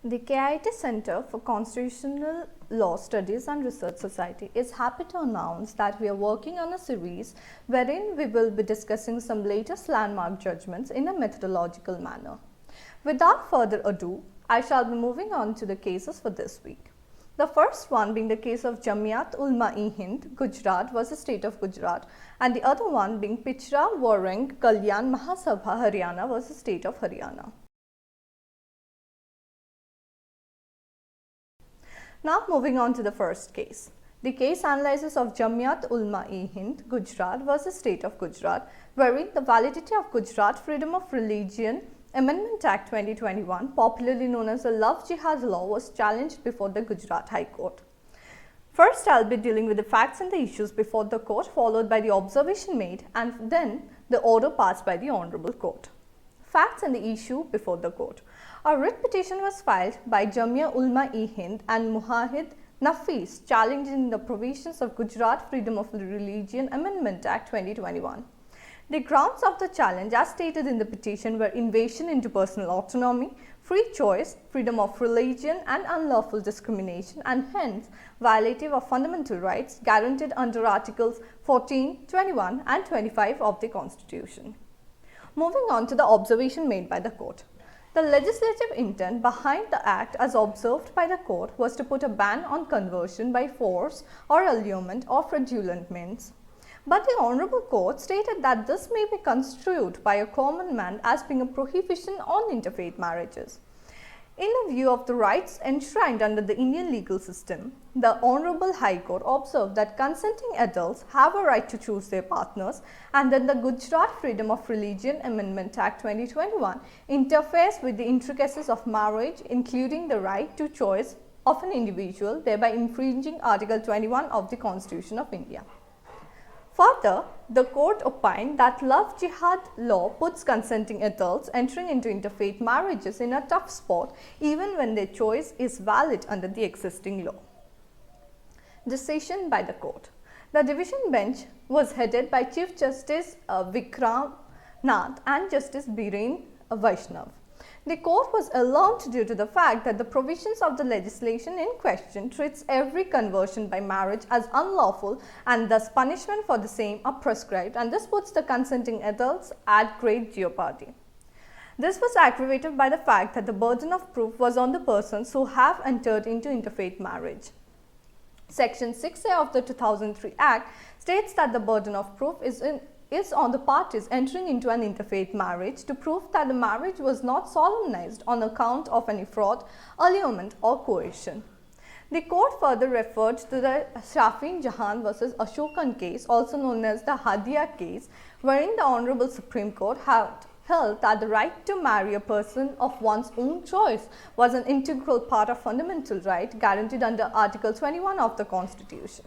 The KIT Center for Constitutional Law Studies and Research Society is happy to announce that we are working on a series wherein we will be discussing some latest landmark judgments in a methodological manner. Without further ado, I shall be moving on to the cases for this week. The first one being the case of Jamiat Ulma-e-Hind, Gujarat versus State of Gujarat, and the other one being Pichra Warang Kalyan Mahasabha, Haryana versus State of Haryana. Now moving on to the first case. The case analysis of Jamiat Ulma-e-Hind, Gujarat versus State of Gujarat, wherein the validity of Gujarat Freedom of Religion Amendment Act 2021, popularly known as the Love Jihad law, was challenged before the Gujarat High Court. First, I'll be dealing with the facts and the issues before the court, followed by the observation made and then the order passed by the Honorable Court. Facts and the issue before the court. A writ petition was filed by Jamia Ulma-e-Hind and Muhahid Nafis challenging the provisions of Gujarat Freedom of Religion Amendment Act 2021. The grounds of the challenge as stated in the petition were invasion into personal autonomy, free choice, freedom of religion and unlawful discrimination, and hence violative of fundamental rights guaranteed under Articles 14, 21 and 25 of the Constitution. Moving on to the observation made by the court. The legislative intent behind the act as observed by the court was to put a ban on conversion by force or allurement or fraudulent means. But the Honorable Court stated that this may be construed by a common man as being a prohibition on interfaith marriages. In the view of the rights enshrined under the Indian legal system, the Honorable High Court observed that consenting adults have a right to choose their partners, and that the Gujarat Freedom of Religion Amendment Act 2021 interferes with the intricacies of marriage, including the right to choice of an individual, thereby infringing Article 21 of the Constitution of India. Further, the court opined that Love Jihad law puts consenting adults entering into interfaith marriages in a tough spot even when their choice is valid under the existing law. Decision by the court. The division bench was headed by Chief Justice Vikram Nath and Justice Biren Vaishnav. The court was alarmed due to the fact that the provisions of the legislation in question treats every conversion by marriage as unlawful, and thus punishment for the same are prescribed, and this puts the consenting adults at great jeopardy. This was aggravated by the fact that the burden of proof was on the persons who have entered into interfaith marriage. Section 6A of the 2003 Act states that the burden of proof is on the parties entering into an interfaith marriage to prove that the marriage was not solemnized on account of any fraud, allurement or coercion. The court further referred to the Shafin Jahan versus Ashokan case, also known as the Hadia case, wherein the Honorable Supreme Court had held that the right to marry a person of one's own choice was an integral part of fundamental right guaranteed under Article 21 of the Constitution.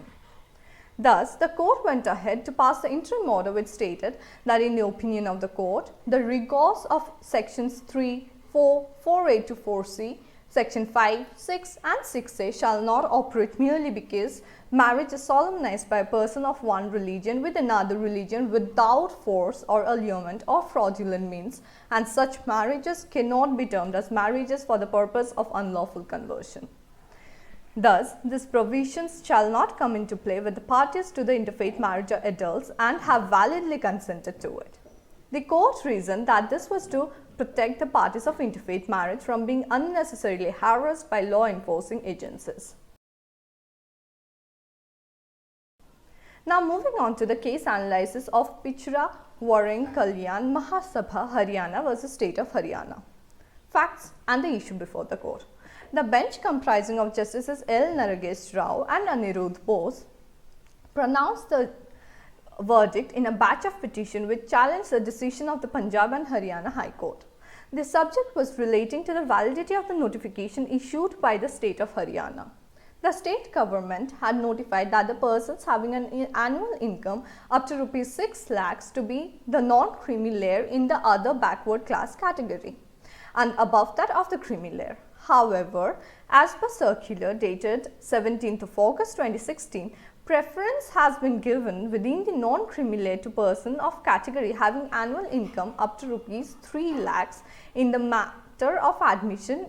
Thus, the court went ahead to pass the interim order which stated that in the opinion of the court, the rigors of sections 3, 4, 4A to 4C, section 5, 6 and 6A shall not operate merely because marriage is solemnized by a person of one religion with another religion without force or allurement or fraudulent means, and such marriages cannot be termed as marriages for the purpose of unlawful conversion. Thus, these provisions shall not come into play with the parties to the interfaith marriage are adults and have validly consented to it. The court reasoned that this was to protect the parties of interfaith marriage from being unnecessarily harassed by law enforcing agencies. Now moving on to the case analysis of Pichra Warang Kalyan Mahasabha, Haryana versus State of Haryana. Facts and the issue before the court. The bench comprising of Justices L. Naragesh Rao and Anirudh Bose pronounced the verdict in a batch of petition which challenged the decision of the Punjab and Haryana High Court. The subject was relating to the validity of the notification issued by the state of Haryana. The state government had notified that the persons having an annual income up to Rs 6 lakhs to be the non-creamy layer in the other backward class category and above that of the creamy layer. However, as per circular dated 17th of August 2016, preference has been given within the non-creamy layer to person of category having annual income up to Rs 3 lakhs in the matter of admission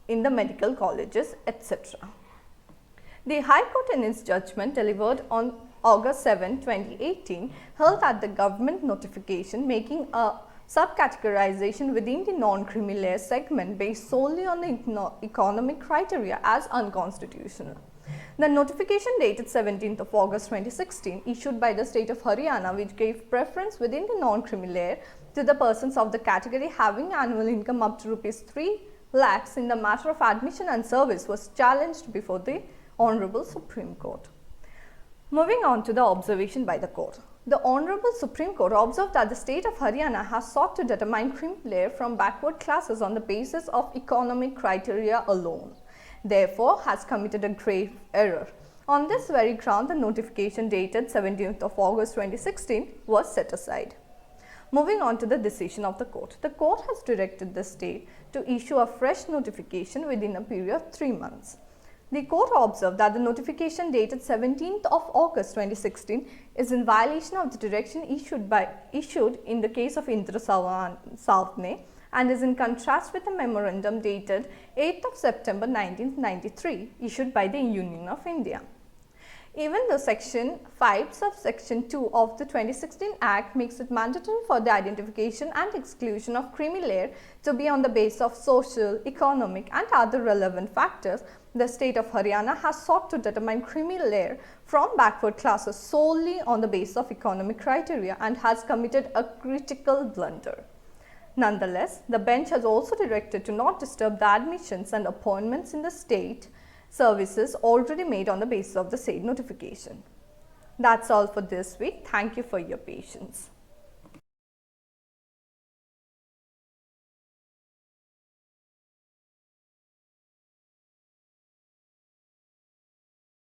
in the medical colleges, etc. The High Court in its judgment delivered on August 7, 2018 held that the government notification making a subcategorization within the non-creamy layer segment based solely on the economic criteria as unconstitutional. The notification dated 17th of August 2016 issued by the state of Haryana, which gave preference within the non-creamy layer to the persons of the category having annual income up to Rs 3 lakhs in the matter of admission and service, was challenged before the Honorable Supreme Court. Moving on to the observation by the court. The Honorable Supreme Court observed that the state of Haryana has sought to determine creamy layer from backward classes on the basis of economic criteria alone, therefore has committed a grave error. On this very ground, the notification dated 17th of August 2016 was set aside. Moving on to the decision of the court. The court has directed the state to issue a fresh notification within a period of 3 months. The court observed that the notification dated 17th of August 2016 is in violation of the direction issued in the case of Indra Savane and is in contrast with the memorandum dated 8th of September 1993 issued by the Union of India. Even though Section 5 subsection 2 of the 2016 Act makes it mandatory for the identification and exclusion of creamy layer to be on the basis of social, economic and other relevant factors, the state of Haryana has sought to determine creamy layer from backward classes solely on the basis of economic criteria and has committed a critical blunder. Nonetheless, the bench has also directed to not disturb the admissions and appointments in the state services already made on the basis of the said notification. That's all for this week. Thank you for your patience.